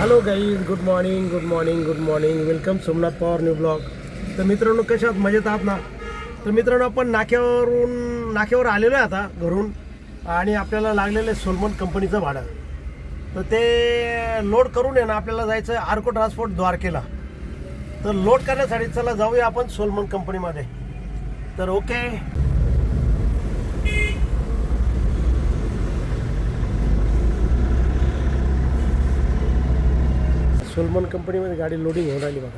Hello guys, good morning good morning good morning. Welcome Somnath Pawar new blog. तर मित्रांनो, कशा आहात? मजेत आहात ना? तर मित्रांनो, आपण नाक्यावर आलेलो आहे आता घरून, आणि आपल्याला लागलेलं आहे सोलमन कंपनीचं भाडं. तर ते लोड करून आहे ना, आपल्याला जायचं आहे आर्को ट्रान्सपोर्ट द्वारकेला. तर लोड करण्यासाठी चला जाऊया आपण सोलमन कंपनीमध्ये. तर ओके, सोलमन कंपनीमध्ये गाडी लोडिंग होऊन राहिली बघा.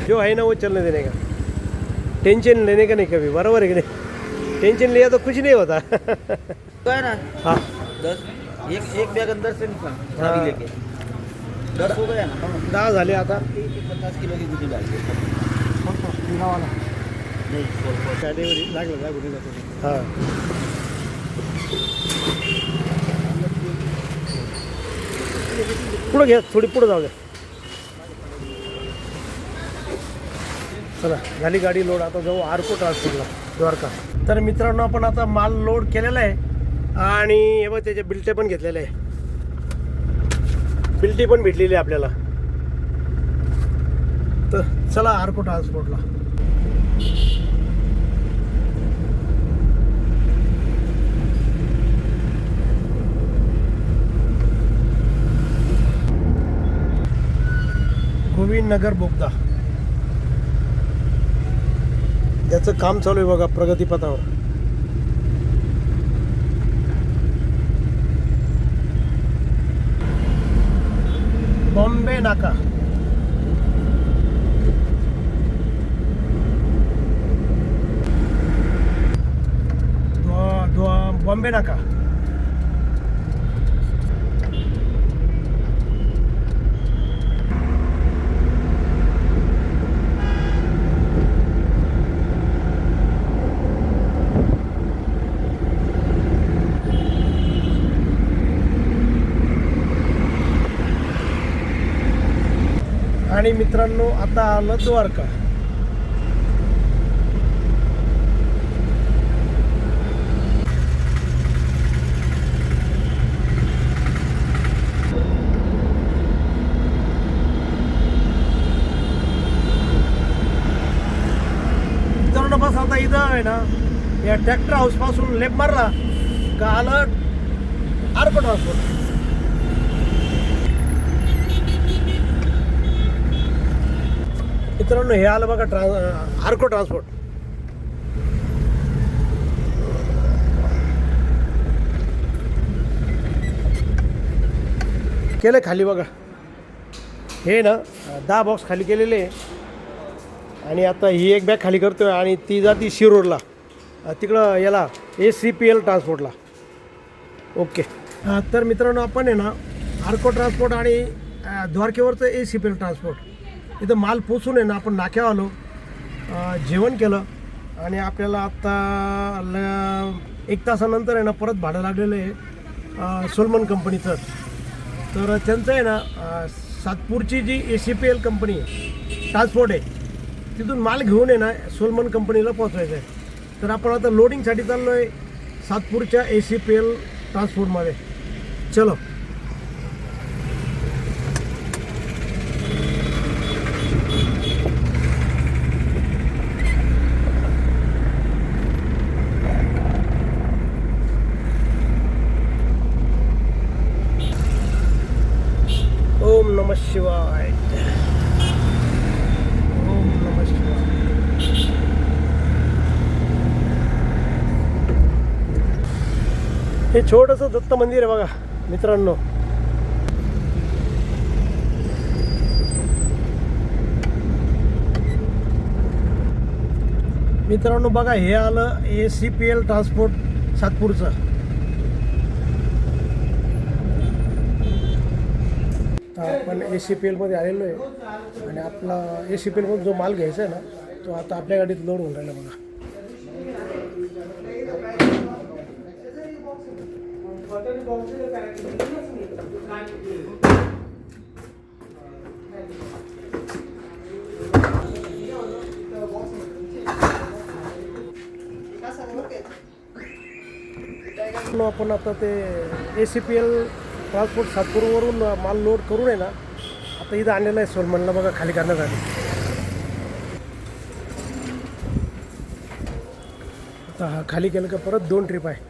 जो है ना वो चलने देने का, टेंशन लेने का नहीं कभी. बराबर है कि नहीं? टेंशन लिया तो कुछ नहीं होता. तो है ना हाँ 10 एक बैग अंदर से निकाल हाँ. चाबी लेके 10 हो गया ना. 10 झाले आता. 50 किलो की गुडी डालते नहीं गाडीवर लागलं जा कुठे जातो. हां पुढं घ्या, थोडी पुढं जाऊ द्या. चला, झाली गाडी लोड. आता जाऊ आर्को ट्रान्सपोर्टला, द्वारका. तर मित्रांनो, आपण आता माल लोड केलेला आहे, आणि हे बघ त्याचे बिल्टे पण घेतलेले आहे. बिल्टी पण भेटलेली आहे आपल्याला. तर चला आर्को ट्रान्सपोर्टला. गोविंद नगर बोगदा, याचं काम चालू आहे बघा प्रगतीपथावर. बॉम्बे नाका. बॉम्बे नाका. आणि मित्रांनो, आता आलं द्वारका. मित्रांनो, बस आता इथं आहे ना, या ट्रॅक्टर हाऊस पासून लेफ्ट मारला का आलं आर्को ट्रान्सपोर्ट. मित्रांनो, हे आलं बघा आर्को ट्रान्सपोर्ट. केलं खाली बघा. हे ना 10 बॉक्स खाली केलेले आहे, आणि आता ही एक बॅग खाली करतोय, आणि ती जाती शिरूरला, तिकडं याला ACPL ट्रान्सपोर्टला. ओके. तर मित्रांनो, आपण आहे ना आर्को ट्रान्सपोर्ट आणि द्वारकेवरचं ACPL ट्रान्सपोर्ट इथं माल पोचून आहे ना, आपण नाक्यावर आलो, जेवण केलं, आणि आपल्याला आत्ता 1 तासानंतर आहे ना परत भाडं लागलेलं आहे सोलमन कंपनीचं. तर त्यांचं आहे ना सातपूरची जी ACPL कंपनी ट्रान्सपोर्ट आहे, तिथून माल घेऊन आहे ना सोलमन कंपनीला पोचवायचं आहे. तर आपण आता लोडिंगसाठी चाललो आहे सातपूरच्या ACPL ट्रान्सपोर्टमध्ये. चलो. ओम नमः शिवाय. ओम नमः शिवाय. हे छोटंसं दत्त मंदिर आहे बघा मित्रांनो. मित्रांनो बघा, हे आलं ACPL ट्रान्सपोर्ट सातपूरचं. आपण ACPL मध्ये आलेलो आहे, आणि आपला ACPL मध्ये जो माल घ्यायचा आहे ना, तो आता आपल्या गाडीत लोड होऊन राहिला बघा. आपण आता ते ACPL ट्रान्सपोर्ट सातपूरवरून माल लोड करून आहे ना, आता इथं आणलेलं आहे सोलमनला बघा खाली करण्यासाठी. आता हा खाली केलं का परत 2 ट्रिप आहे.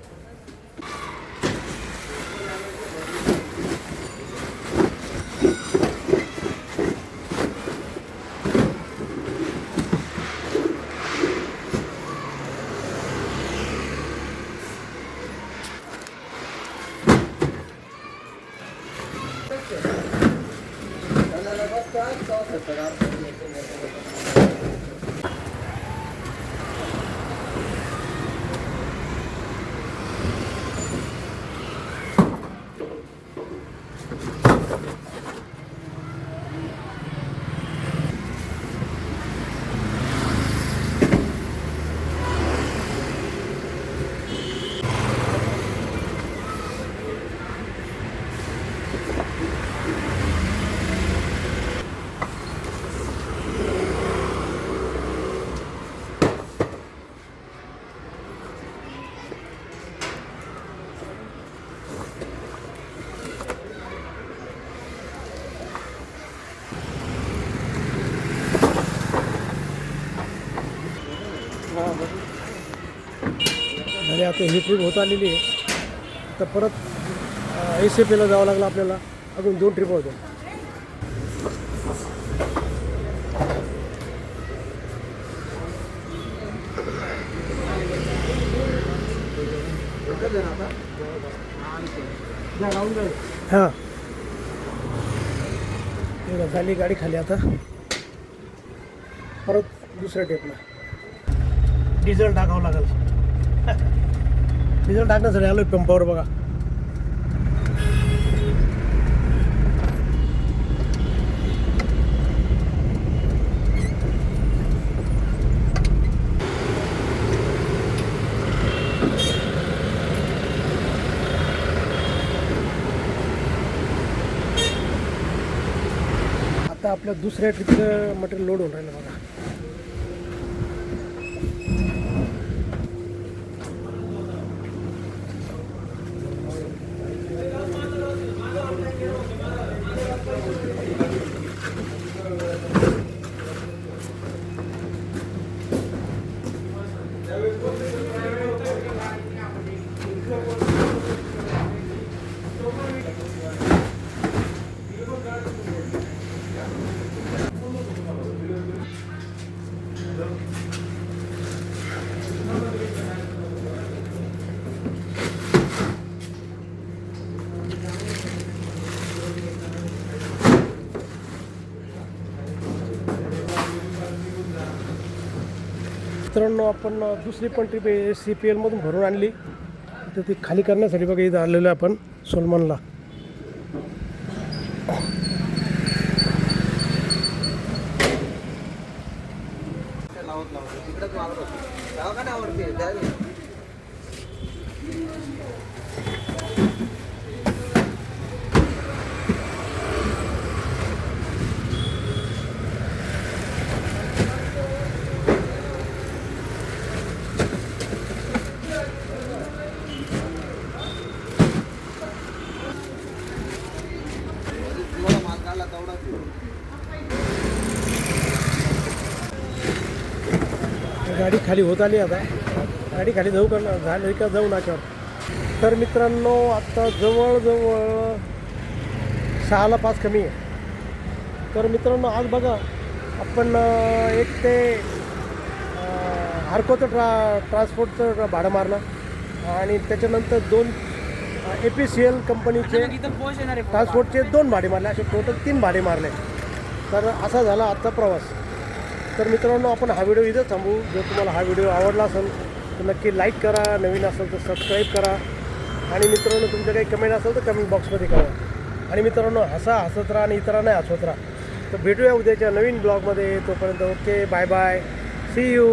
आणि आता ही ट्रिप होत आलेली आहे. तर परत ACPLला जावं लागलं आपल्याला. अजून 2 ट्रिप होत्या. हां झाली गाडी खाली. आता परत दुसऱ्या ट्रिपला डिझेल टाकावं लागेल. डिझेल टाकण्यासाठी आलो आहे पंपावर बघा. आता आपल्या दुसऱ्या ट्रिपचं मटेरियल लोड होऊन राहिलं बघा. मित्रांनो आपण दुसरी पण ट्रिप ACPLमधून भरून आणली. तर ती खाली करण्यासाठी बघा इथं आलेलो आहे आपण सोलमनला. गाडी खाली होत आली. आता गाडी खाली जाऊ का झाली का जाऊ नाक्यावर. तर मित्रांनो आता जवळजवळ 6ला 5 कमी आहे. तर मित्रांनो आज बघा आपण एक ते हार्कोचं ट्रान्सपोर्टचं भाडं मारलं आणि त्याच्यानंतर 2 APCL कंपनीचे ट्रान्सपोर्टचे 2 भाडे मारले. असे टोटल 3 भाडे मारले. तर असा झाला आजचा प्रवास. तर मित्रांनो आपण हा व्हिडिओ इथं थांबू. जर तुम्हाला हा व्हिडिओ आवडला असेल तर नक्की लाईक करा, नवीन असेल तर सबस्क्राईब करा आणि मित्रांनो तुमच्या काही कमेंट असेल तर कमेंट बॉक्समध्ये करा. आणि मित्रांनो हसत राहा आणि इतरांनाही हसवत राहा. तर भेटूया उद्याच्या नवीन ब्लॉगमध्ये. तोपर्यंत okay, bye bye, see you.